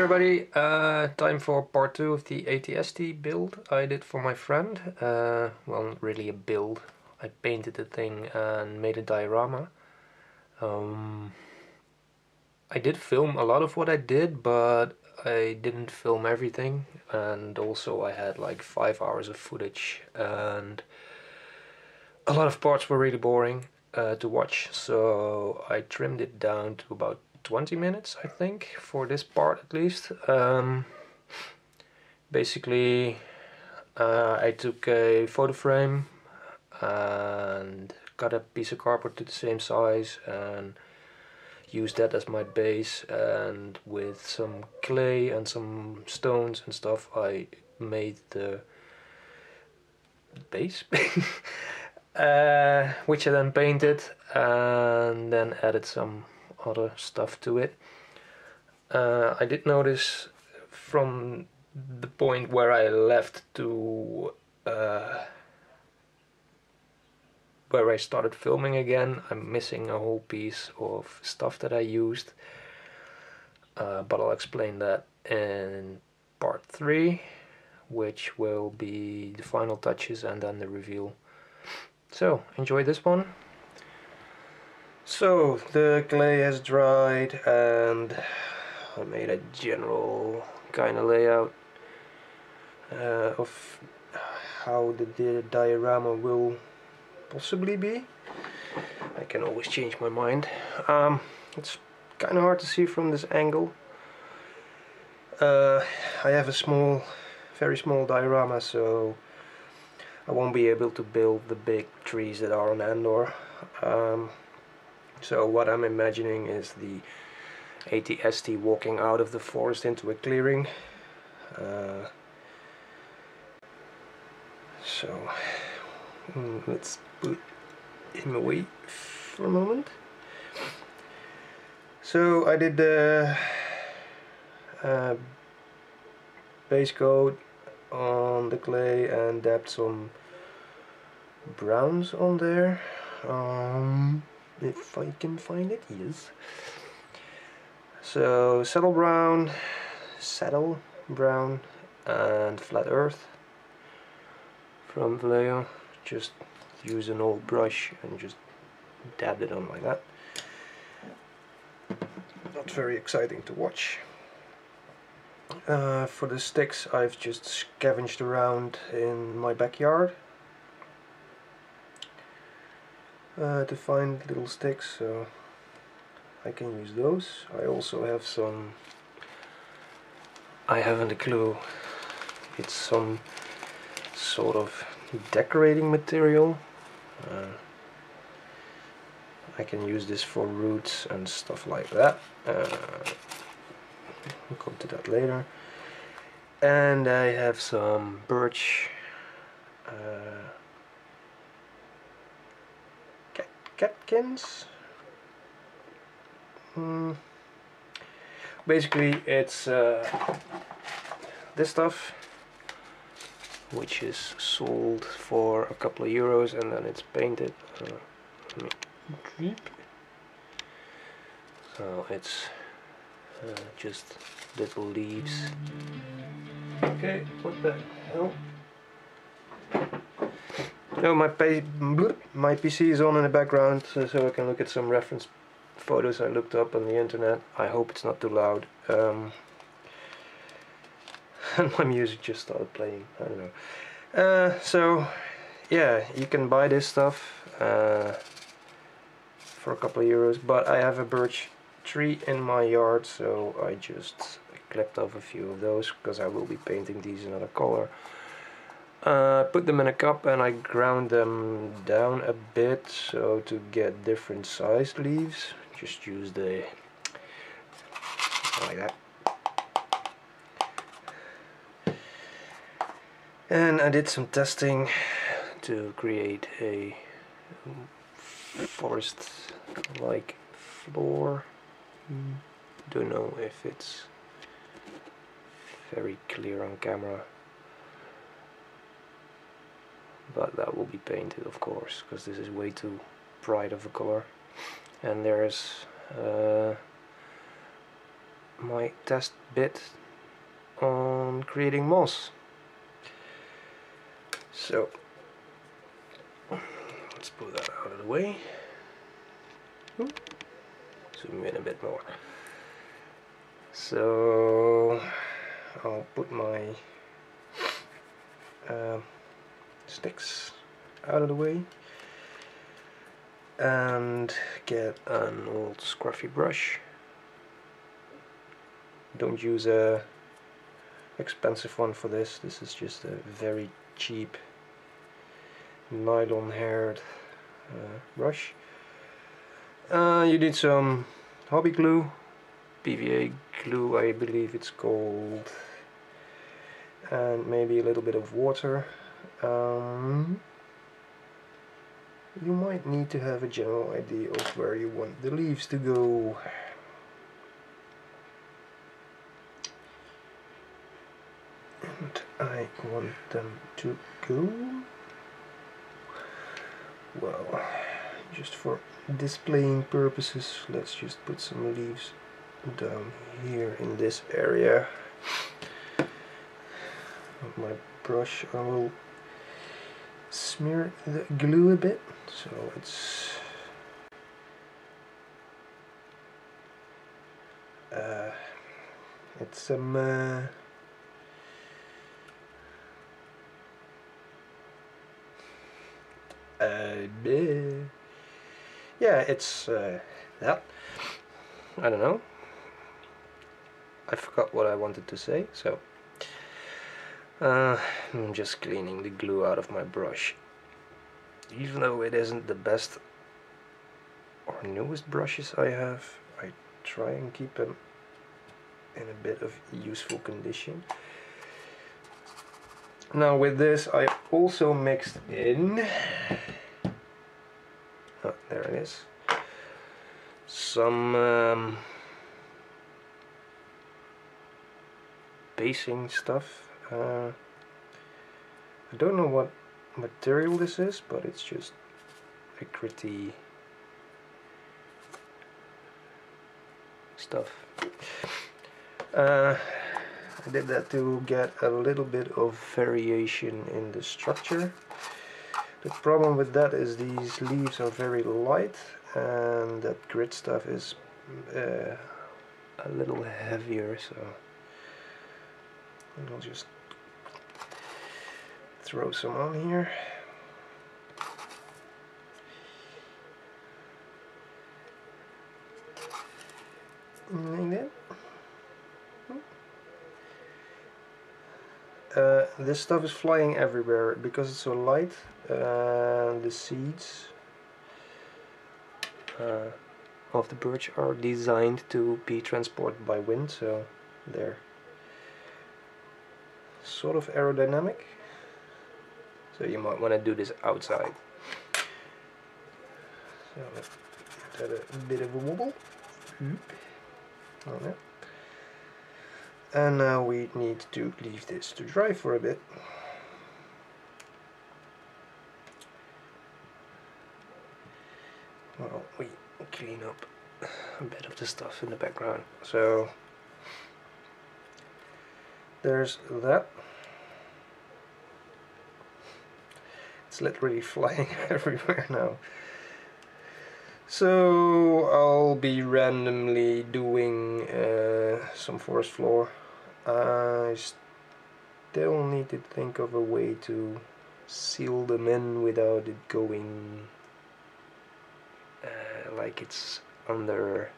everybody, time for part 2 of the AT-ST build I did for my friend. Well, not really a build. I painted the thing and made a diorama. I did film a lot of what I did, but I didn't film everything, and also I had like 5 hours of footage and a lot of parts were really boring to watch, so I trimmed it down to about 20 minutes, I think, for this part at least. Basically, I took a photo frame and cut a piece of cardboard to the same size and used that as my base, and with some clay and some stones and stuff I made the base. Which I then painted and then added some other stuff to it. I did notice from the point where I left to where I started filming again, I'm missing a whole piece of stuff that I used, but I'll explain that in part 3, which will be the final touches and then the reveal. So enjoy this one. So the clay has dried and I made a general kind of layout of how the diorama will possibly be. I can always change my mind. It's kind of hard to see from this angle. I have a very small diorama, so I won't be able to build the big trees that are on Andor. So what I'm imagining is the AT-ST walking out of the forest into a clearing. So let's put him away for a moment. So I did the base coat on the clay and dabbed some browns on there. If I can find it, yes. So saddle brown, and flat earth from Vallejo. Just use an old brush and just dabbed it on like that. Not very exciting to watch. For the sticks, I've just scavenged around in my backyard to find little sticks, so I can use those. I also have some, I haven't a clue, it's some sort of decorating material. I can use this for roots and stuff like that. We'll come to that later. And I have some birch catkins. Basically it's this stuff, which is sold for a couple of euros, and then it's painted. So it's just little leaves. Okay, what the hell? No, my PC is on in the background, so I can look at some reference photos I looked up on the internet. I hope it's not too loud. And my music just started playing. I don't know. So yeah, you can buy this stuff for a couple of euros, but I have a birch tree in my yard, so I just clipped off a few of those because I will be painting these another color. Put them in a cup and I ground them down a bit so to get different sized leaves. Just use the like that. And I did some testing to create a forest like floor. Don't know if it's very clear on camera, but that will be painted, of course, because this is way too bright of a color. And there's my test bit on creating moss. So let's put that out of the way. Zoom in a bit more. So I'll put my sticks out of the way and get an old scruffy brush. Don't use a expensive one for this. This is just a very cheap nylon haired brush. You need some hobby glue, PVA glue I believe it's called, and maybe a little bit of water. You might need to have a general idea of where you want the leaves to go. And I want them to go, well, just for displaying purposes, let's just put some leaves down here in this area. With my brush I will smear the glue a bit, so it's some yeah, it's that. I don't know. I forgot what I wanted to say, so I'm just cleaning the glue out of my brush. Even though it isn't the best or newest brushes I have, I try and keep them in a bit of useful condition. Now with this I also mixed in, oh, there it is, some basing stuff. I don't know what material this is, but it's just a gritty stuff. I did that to get a little bit of variation in the structure. The problem with that is these leaves are very light and that grit stuff is a little heavier, so I'll just throw some on here. Like that. This stuff is flying everywhere because it's so light. The seeds of the birch are designed to be transported by wind, so they're sort of aerodynamic. So you might want to do this outside. So let's give that a bit of a wobble. Okay. And now we need to leave this to dry for a bit. Well, we clean up a bit of the stuff in the background. So there's that. It's literally flying everywhere now. So I'll be randomly doing some forest floor. I still need to think of a way to seal them in without it going like it's under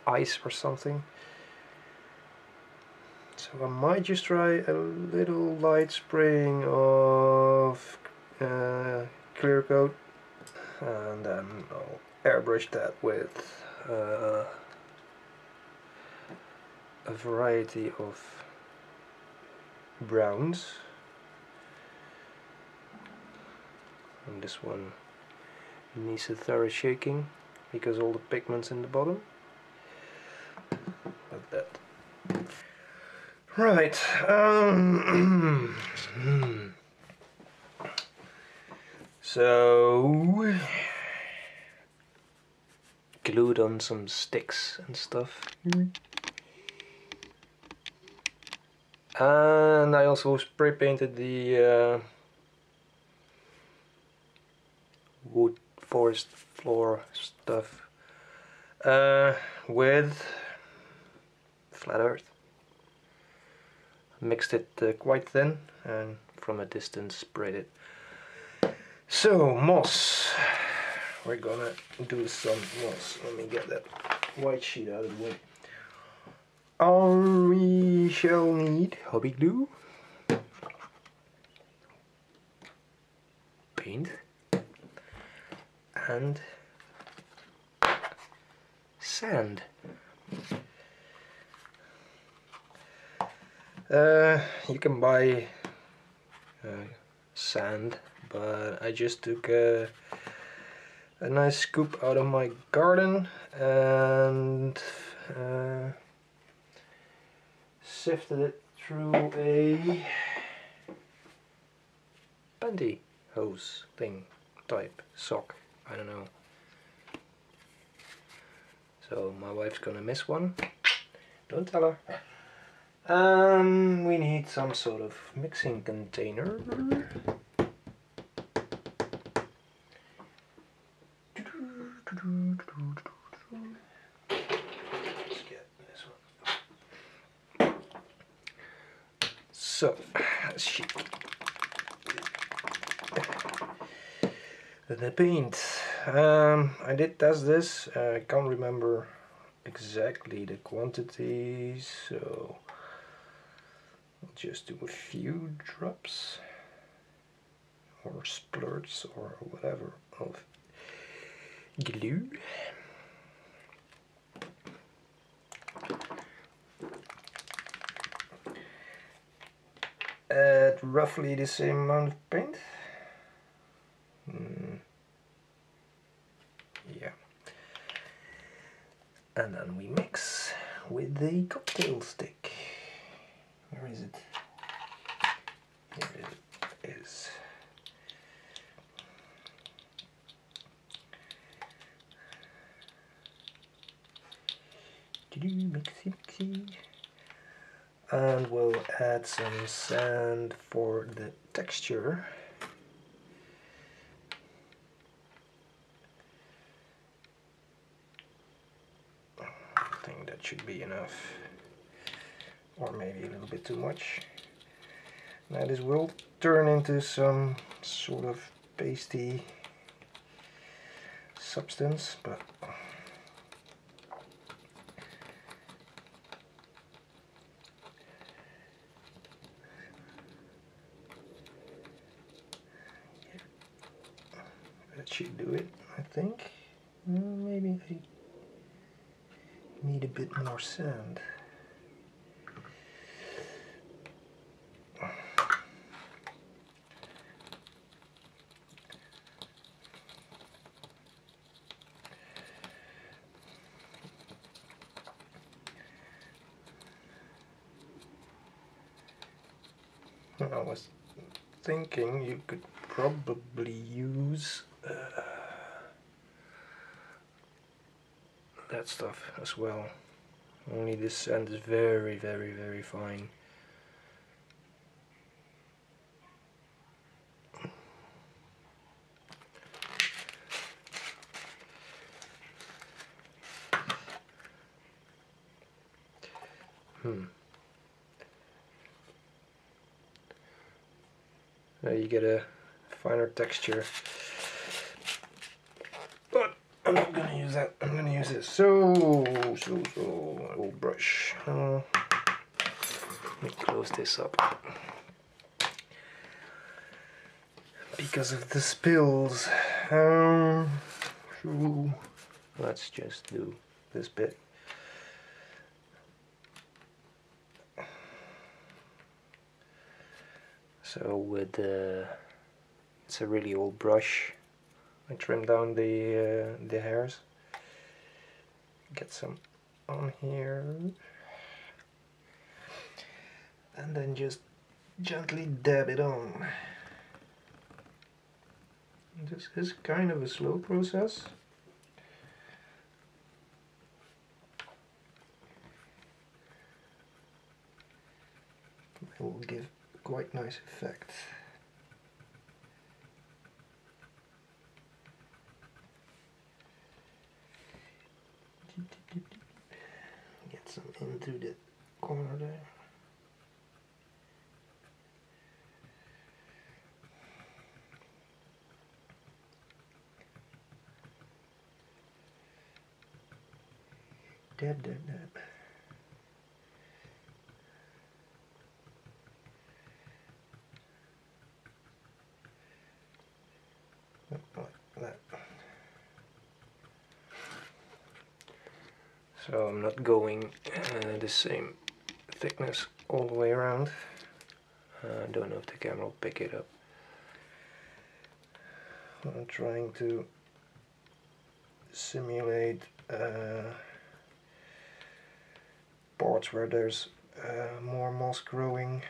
ice or something. So I might just try a little light spraying of clear coat, and then I'll airbrush that with a variety of browns. And this one needs a thorough shaking because all the pigment's in the bottom. Like that. Right. So glued on some sticks and stuff. And I also spray painted the wood forest floor stuff with flat earth. Mixed it quite thin and from a distance sprayed it. So moss, we're gonna do some moss. Let me get that white sheet out of the way. We shall need hobby glue, paint, and sand. You can buy sand, but I just took a nice scoop out of my garden and sifted it through a pantyhose thing type sock, I don't know. So my wife's gonna miss one, don't tell her. We need some sort of mixing container. Let's get this one. So, the paint. I did test this. I can't remember exactly the quantities, so I'll just do a few drops or splurts or whatever of glue. Add roughly the same amount of paint. Yeah. And then we mix with the cocktail stick. Where is it? Here it is. Mixy, mixy. And we'll add some sand for the texture. I think that should be enough, or maybe a little bit too much. Now this will turn into some sort of pasty substance, but that should do it, I think. Maybe I need a bit more sand. I was thinking you could probably use that stuff as well. Only this sand is very, very, very fine. Now you get a finer texture. But I'm not gonna use that. I'm gonna use this. So old brush. Let me close this up because of the spills. So let's just do this bit. So with it's a really old brush. I trim down the hairs. Get some on here, and then just gently dab it on. This is kind of a slow process. quite nice effect. Get some into the corner there. Dab, dab, dab. Like that. So I'm not going the same thickness all the way around. I don't know if the camera will pick it up. I'm trying to simulate parts where there's more moss growing.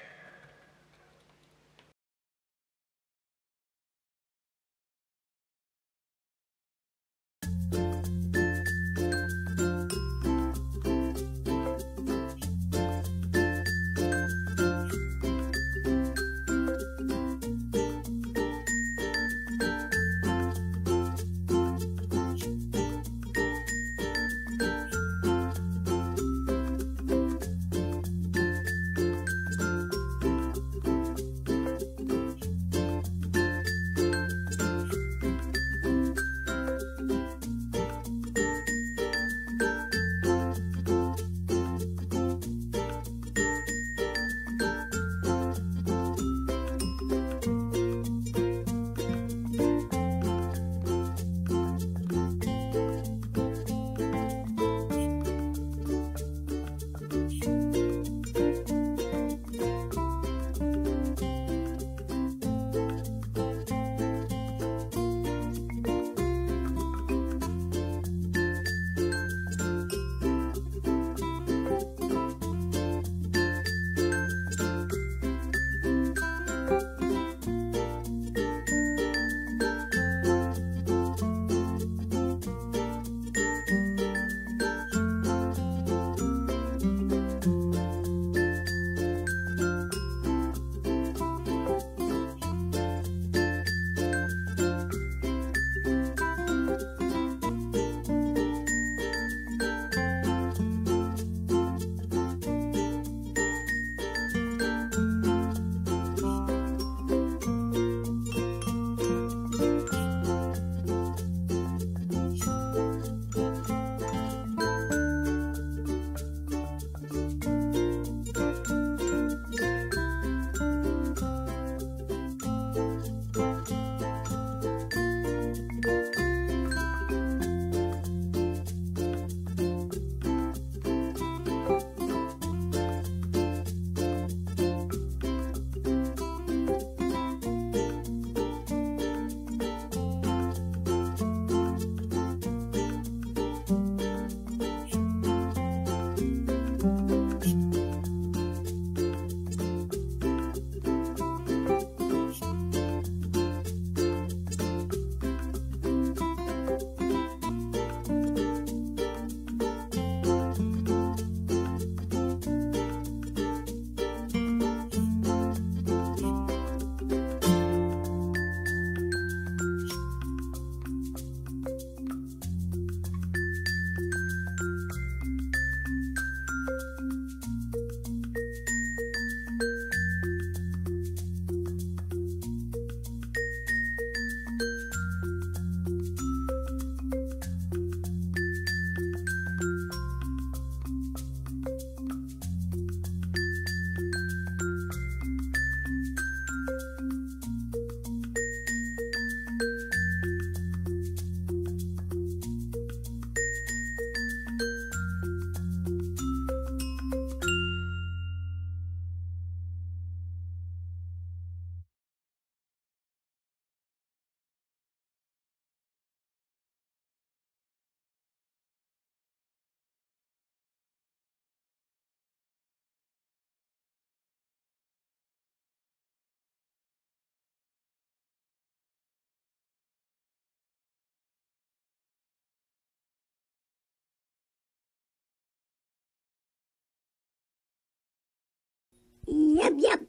Yep, yep.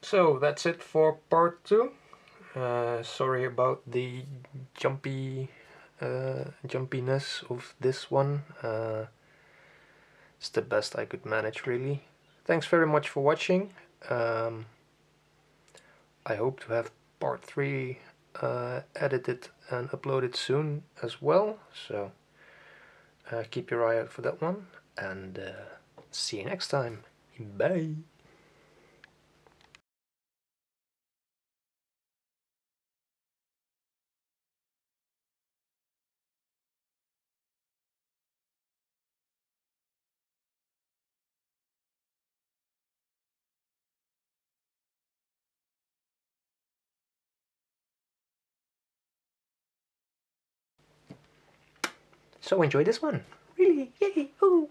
So that's it for part 2. Sorry about the jumpiness of this one. It's the best I could manage, really. Thanks very much for watching. I hope to have part 3 edited and uploaded soon as well, so keep your eye out for that one, and see you next time. Bye! So enjoy this one. Really? Yay! Ooh!